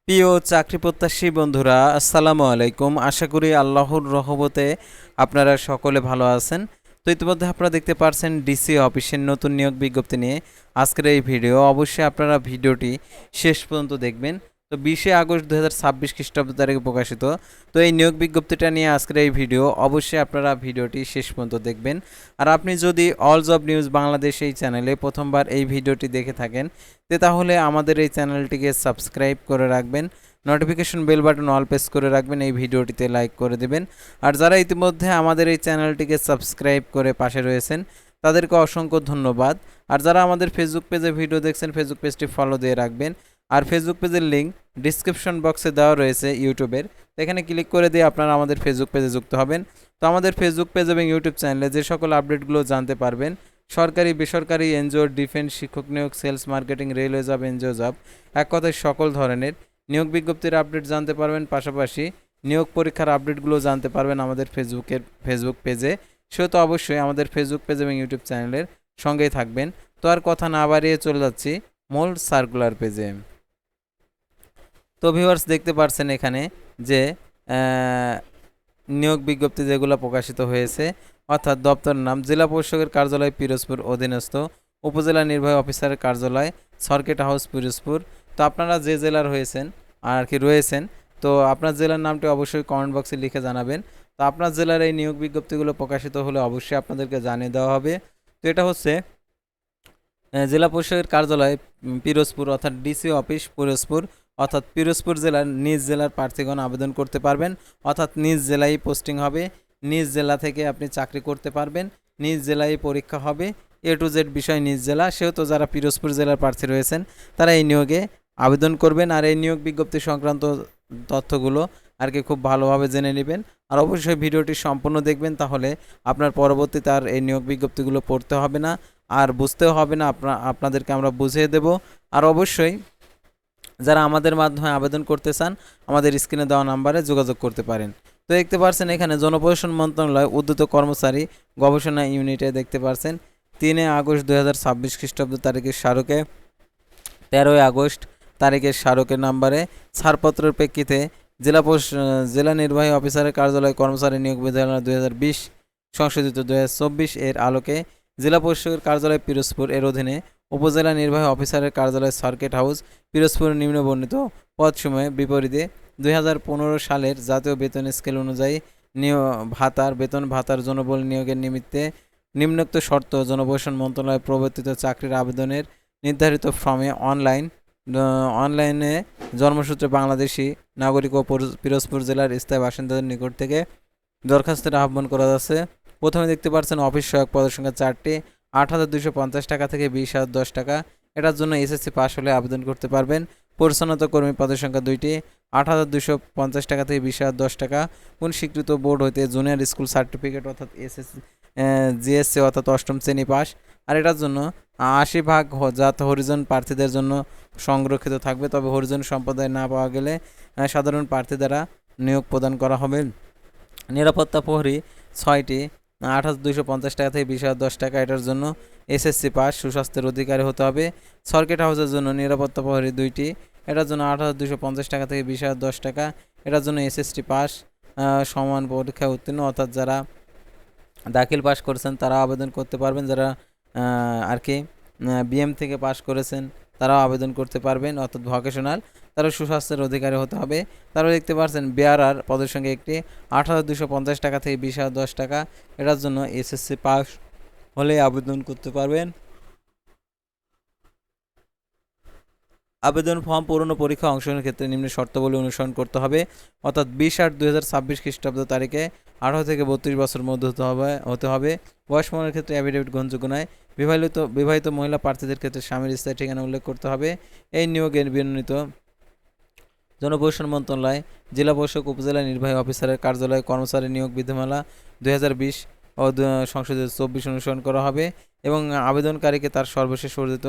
প্রিয় চাকরি প্রত্যাশী বন্ধুরা, আসসালামু আলাইকুম। আশা করি আল্লাহর রহমতে আপনারা সকলে ভালো আছেন। তো ইতিমধ্যে আপনারা দেখতে পারছেন ডিসি অফিসের নতুন নিয়োগ বিজ্ঞপ্তি নিয়ে আজকের এই ভিডিও। অবশ্যই আপনারা ভিডিওটি শেষ পর্যন্ত দেখবেন। তো 20শে আগস্ট 2026 খ্রিস্টাব্দ তারিখে প্রকাশিত তো এই নিয়োগ বিজ্ঞপ্তিটা নিয়ে আজকের এই ভিডিও। অবশ্যই আপনারা ভিডিওটি শেষ পর্যন্ত দেখবেন। আর আপনি যদি অল জব নিউজ বাংলাদেশ এই চ্যানেলে প্রথমবার এই ভিডিওটি দেখে থাকেন তাহলে আমাদের এই চ্যানেলটিকে সাবস্ক্রাইব করে রাখবেন, notification bell button all press করে রাখবেন, এই ভিডিওটিতে লাইক করে দেবেন। আর যারা ইতিমধ্যে আমাদের এই চ্যানেলটিকে সাবস্ক্রাইব করে পাশে রয়েছেন তাদেরকে অসংখ্য ধন্যবাদ। আর যারা আমাদের ফেসবুক পেজে ভিডিও দেখছেন ফেসবুক পেজটি ফলো দিয়ে রাখবেন। আর ফেসবুক পেজের লিঙ্ক ডিসক্রিপশন বক্সে দেওয়া রয়েছে ইউটিউবের, এখানে ক্লিক করে দিয়ে আপনারা আমাদের ফেসবুক পেজে যুক্ত হবেন। তো আমাদের ফেসবুক পেজ এবং ইউটিউব চ্যানেলে যে সকল আপডেটগুলো জানতে পারবেন, সরকারি বেসরকারি এনজিও, ডিফেন্স, শিক্ষক নিয়োগ, sales, marketing, railway job, NGO job, এক কথায় সকল ধরনের নিয়োগ বিজ্ঞপ্তির আপডেট জানতে পারবেন। পাশাপাশি নিয়োগ পরীক্ষার আপডেটগুলো জানতে পারবেন আমাদের ফেসবুক পেজে। সেহেতু অবশ্যই আমাদের ফেসবুক পেজ এবং ইউটিউব চ্যানেলের সঙ্গেই থাকবেন। তো আর কথা না বাড়িয়ে চলে যাচ্ছি মূল সার্কুলার পেজে। তো ভিউয়ার্স, দেখতে পারছেন এখানে যে নিয়োগ বিজ্ঞপ্তি যেগুলো প্রকাশিত হয়েছে, অর্থাৎ দপ্তর নাম জেলা প্রশাসকের কার্যালয় পিরোজপুর অধীনস্থ উপজেলা নির্বাহী অফিসারের কার্যালয় সার্কিট হাউস পিরোজপুর। তো আপনারা যে জেলার হয়েছেন আর কি রয়েছেন, তো আপনার জেলার নামটি অবশ্যই কমেন্ট বক্সে লিখে জানাবেন। তো আপনার জেলার এই নিয়োগ বিজ্ঞপ্তিগুলো প্রকাশিত হলে অবশ্যই আপনাদেরকে জানিয়ে দেওয়া হবে। তো এটা হচ্ছে জেলা পরিষদের কার্যালয় পিরোজপুর, অর্থাৎ ডিসি অফিস পিরোজপুর, অর্থাৎ পিরোজপুর জেলার নিজ জেলার প্রার্থীগণ আবেদন করতে পারবেন। অর্থাৎ নিজ জেলায় পোস্টিং হবে, নিজ জেলা থেকে আপনি চাকরি করতে পারবেন, নিজ জেলায় পরীক্ষা হবে, এ টু জেড বিষয় নিজ জেলা। সেহেতু যারা পিরোজপুর জেলার প্রার্থী রয়েছেন তারা এই নিয়োগে আবেদন করবেন। আর এই নিয়োগ বিজ্ঞপ্তি সংক্রান্ত তথ্যগুলো আর কি খুব ভালোভাবে জেনে নেবেন। আর অবশ্যই ভিডিওটি সম্পূর্ণ দেখবেন, তাহলে আপনার পরবর্তীতে আর এই নিয়োগ বিজ্ঞপ্তিগুলো পড়তে হবে না, আর বুঝতেও হবে না, আপনাদেরকে আমরা বুঝিয়ে দেব। আর অবশ্যই যারা আমাদের মাধ্যমে আবেদন করতে চান আমাদের স্ক্রিনে দেওয়া নাম্বারে যোগাযোগ করতে পারেন। তো দেখতে পাচ্ছেন এখানে জনপ্রশাসন মন্ত্রণালয় উদ্যত কর্মচারী গবেষণা ইউনিটে দেখতে পাচ্ছেন 3 আগস্ট 2026 খ্রিস্টাব্দ তারিখের স্মারকে 13 আগস্ট তারিখের স্মারকের নাম্বারে ছাড়পত্রের প্রেক্ষিতে জেলা নির্বাহী অফিসারের কার্যালয় কর্মচারী নিয়োগ বিধিমালা 2020 সংশোধিত 2024 এর আলোকে জেলা পরিষদের কার্যালয় পিরোজপুর এর অধীনে উপজেলা নির্বাহী অফিসারের কার্যালয় সার্কিট হাউস পিরোজপুর নিম্নবর্ণিত পদসমূহে বিপরীতে 2015 সালের জাতীয় বেতন স্কেল অনুযায়ী বেতন ভাতার জনবল নিয়োগের নিমিত্তে নিম্নোক্ত শর্ত জনপ্রশাসন মন্ত্রণালয় প্রবর্তিত চাকরির আবেদনের নির্ধারিত ফর্মে অনলাইনে জন্মসূত্রে বাংলাদেশি নাগরিক ও পিরোজপুর জেলার স্থায়ী বাসিন্দাদের নিকট থেকে দরখাস্তের আহ্বান করা যাচ্ছে। প্রথমে দেখতে পাচ্ছেন অফিস সহায়ক পদের সংখ্যা 4টি, 8,250 টাকা থেকে 20,010 টাকা। এটার জন্য এসএসসি পাস হলে আবেদন করতে পারবেন। পরিচ্ছন্নতা কর্মী পদের সংখ্যা 2টি, 8,250 টাকা থেকে 20,010 টাকা। কোন স্বীকৃত বোর্ড হইতে জুনিয়র স্কুল সার্টিফিকেট অর্থাৎ এসএসসি জিএসসি অর্থাৎ অষ্টম শ্রেণী পাস। আর এটার জন্য 80% জাত হরিজন প্রার্থীদের জন্য সংরক্ষিত থাকবে, তবে হরিজন সম্প্রদায় না পাওয়া গেলে সাধারণ প্রার্থী দ্বারা নিয়োগ প্রদান করা হবে। নিরাপত্তা প্রহরী 6টি, 8,250 টাকা থেকে 20,010 টাকা। এটার জন্য এসএসসি পাস, সুস্বাস্থ্যের অধিকারী হতে হবে। সার্কিট হাউসের জন্য নিরাপত্তা প্রহরী 2টি, এটার জন্য 8,250 টাকা থেকে 20,010 টাকা। এটার জন্য এসএসসি পাস, সমান পরীক্ষায় উত্তীর্ণ, অর্থাৎ যারা দাখিল পাস করেছেন তারা আবেদন করতে পারবেন। যারা আর কি বিএম থেকে পাস করেছেন তারাও আবেদন করতে পারবেন, অর্থাৎ ভোকেশনাল, তারা সুস্বাস্থ্যের অধিকারী হতে হবে। তারপর দেখতে পাচ্ছেন বেয়ারার পদের সঙ্গে একটি, 8,250 টাকা থেকে 20,010 টাকা। এটার জন্য এসএসসি পাস হলে আবেদন করতে পারবেন। আবেদন ফর্ম পূরণ ও পরীক্ষা অংশগ্রহণের ক্ষেত্রে নিম্ন শর্তাবলী অনুসরণ করতে হবে, অর্থাৎ 20/8/2026 খ্রিস্টাব্দ তারিখে 18 থেকে 32 বছর মধ্যে হতে হবে। বয়স প্রমাণের ক্ষেত্রে অ্যাফিডেভিট গ্রহণযোগ্য নয়। বিবাহিত মহিলা প্রার্থীদের ক্ষেত্রে স্বামীর স্থায়ী ঠিকানা উল্লেখ করতে হবে। এই নিয়োগের বিনোদিত জনপ্রশাসন মন্ত্রণালয় জেলা প্রশাসক উপজেলা নির্বাহী অফিসারের কার্যালয় কর্মচারী নিয়োগ বিধিমালা 2020 ও সংশোধিত 24 অনুসরণ করা হবে এবং আবেদনকারীকে তার সর্বশেষ অর্জিত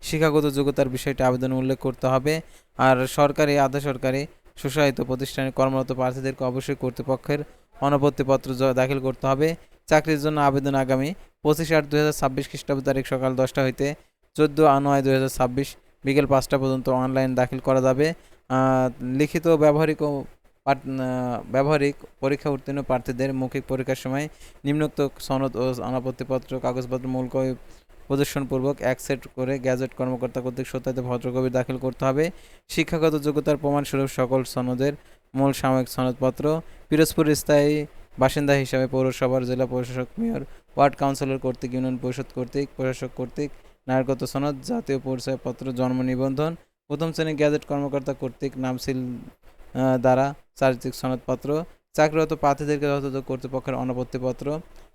শিক্ষাগত যোগ্যতার বিষয়টি আবেদনে উল্লেখ করতে হবে। আর সরকারি আধা সরকারি স্বশাসিত প্রতিষ্ঠানে কর্মরত প্রার্থীদেরকে অবশ্যই কর্তৃপক্ষের অনপত্তিপত্র দাখিল করতে হবে। চাকরির জন্য আবেদন আগামী 25/8/2026 খ্রিস্টাব্দ তারিখ সকাল 10টা হইতে 14/9/2026 বিকেল 5টা পর্যন্ত অনলাইন দাখিল করা যাবে। লিখিত ব্যবহারিক ও ব্যবহারিক পরীক্ষা উত্তীর্ণ প্রার্থীদের মৌখিক পরীক্ষার সময় নিম্নোক্ত সনদ ও অনাপত্তিপত্র কাগজপত্র মূল কপি প্রদর্শনপূর্বক এক সেট করে গ্যাজেট কর্মকর্তা কর্তৃক সত্যায়িত ভদ্রকপি দাখিল করতে হবে। শিক্ষাগত যোগ্যতার প্রমাণস্বরূপ সকল সনদের মূল সাময়িক সনদপত্র, পিরোজপুর স্থায়ী বাসিন্দা হিসাবে পৌরসভার জেলা প্রশাসক, মেয়র, ওয়ার্ড কাউন্সিলর কর্তৃক, ইউনিয়ন পরিষদ কর্তৃক, প্রশাসক কর্তৃক নাগরিকত্ব সনদ, জাতীয় পরিচয়পত্র, জন্ম নিবন্ধন, প্রথম শ্রেণীর গ্যাজেট কর্মকর্তা কর্তৃক নামসিল দ্বারা চারিত্রিক সনদপত্র, চাকরিরত প্রার্থীদেরকে যথাযথ কর্তৃপক্ষের অনাপত্তিপত্র।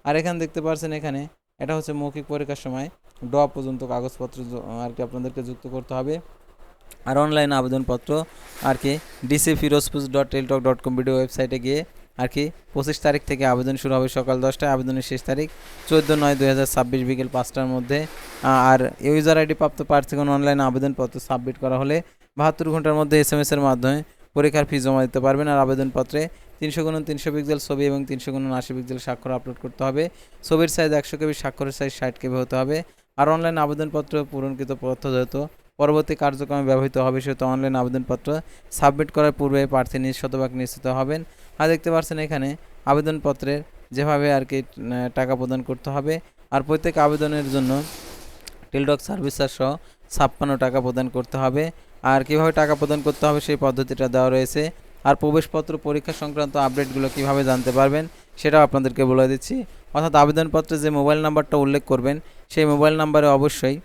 আর এখানে দেখতে পাচ্ছেন, এখানে এটা হচ্ছে মৌখিক পরীক্ষার সময় ড পর্যন্ত কাগজপত্র আর কি আপনাদেরকে যুক্ত করতে হবে। আর অনলাইন আবেদনপত্র আর কি dcfirozpur.teltalk.com ভিডিও ওয়েবসাইটে গিয়ে আর কি 25 তারিখ থেকে আবেদন শুরু হবে সকাল 10টায়। আবেদনের শেষ তারিখ 14/9/2026 বিকেল 5টার মধ্যে। আর ইউজার আইডি প্রাপ্ত প্রার্থীগণ অনলাইন আবেদনপত্র সাবমিট করা হলে 72 ঘন্টার মধ্যে SMS এর মাধ্যমে পরীক্ষার ফি জমা দিতে পারবেন। আর আবেদনপত্রে 300x300 পিক্সেল ছবি এবং 300x80 পিক্সেল স্বাক্ষর আপলোড করতে হবে। ছবির সাইজ 100 KB, স্বাক্ষরের সাইজ 60 KB হতে হবে। আর অনলাইন আবেদনপত্র পূরণকৃত তথ্য যেহেতু পরবর্তী কার্যক্রমে ব্যবহৃত হবে, সেহেতু অনলাইন আবেদনপত্র সাবমিট করার পূর্বে প্রার্থী শতভাগ নিশ্চিত হবেন। আর দেখতে পাচ্ছেন এখানে আবেদনপত্রের যেভাবে আর কি টাকা প্রদান করতে হবে। আর প্রত্যেক আবেদনের জন্য টেলটক সার্ভিস চার্জ সহ 56 টাকা প্রদান করতে হবে। আর কিভাবে টাকা প্রদান করতে হবে সেই পদ্ধতিটা দেওয়া রয়েছে। আর প্রবেশপত্র পরীক্ষা সংক্রান্ত আপডেটগুলো কিভাবে জানতে পারবেন সেটাও আপনাদেরকে বলে দিচ্ছি। অর্থাৎ আবেদনপত্রে যে মোবাইল নাম্বারটা উল্লেখ করবেন সেই মোবাইল নাম্বারে অবশ্যই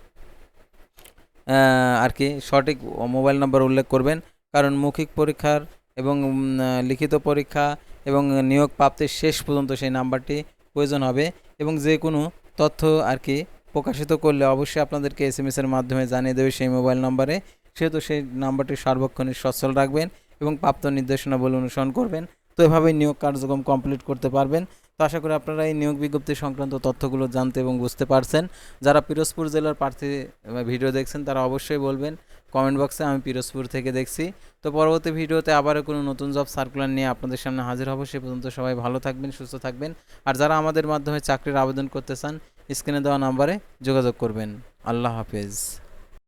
আর কি সঠিক মোবাইল নাম্বার উল্লেখ করবেন, কারণ মৌখিক পরীক্ষার এবং লিখিত পরীক্ষা এবং নিয়োগ প্রাপ্তির শেষ পর্যন্ত সেই নাম্বারটি প্রয়োজন হবে। এবং যে কোনো তথ্য আর কি প্রকাশিত করলে অবশ্যই আপনাদেরকে SMS এর মাধ্যমে জানিয়ে দেবে সেই মোবাইল নাম্বারে, সেহেতু সেই নাম্বারটি সার্বক্ষণিক সচল রাখবেন এবং প্রাপ্ত নির্দেশনাবলী অনুসরণ করবেন। তো এভাবেই নিয়োগ কার্যক্রম কমপ্লিট করতে পারবেন। তো আশা করি আপনারা এই নিয়োগ বিজ্ঞপ্তি সংক্রান্ত তথ্যগুলো জানতে এবং বুঝতে পারছেন। যারা পিরোজপুর জেলার প্রার্থী ভিডিও দেখছেন তারা অবশ্যই বলবেন কমেন্ট বক্সে আমি পিরোজপুর থেকে দেখছি। তো পরবর্তী ভিডিওতে আবারও কোনো নতুন জব সার্কুলার নিয়ে আপনাদের সামনে হাজির হব। সে পর্যন্ত সবাই ভালো থাকবেন, সুস্থ থাকবেন। আর যারা আমাদের মাধ্যমে চাকরির আবেদন করতে চান স্ক্রিনে দেওয়া নাম্বারে যোগাযোগ করবেন। আল্লাহ হাফেজ।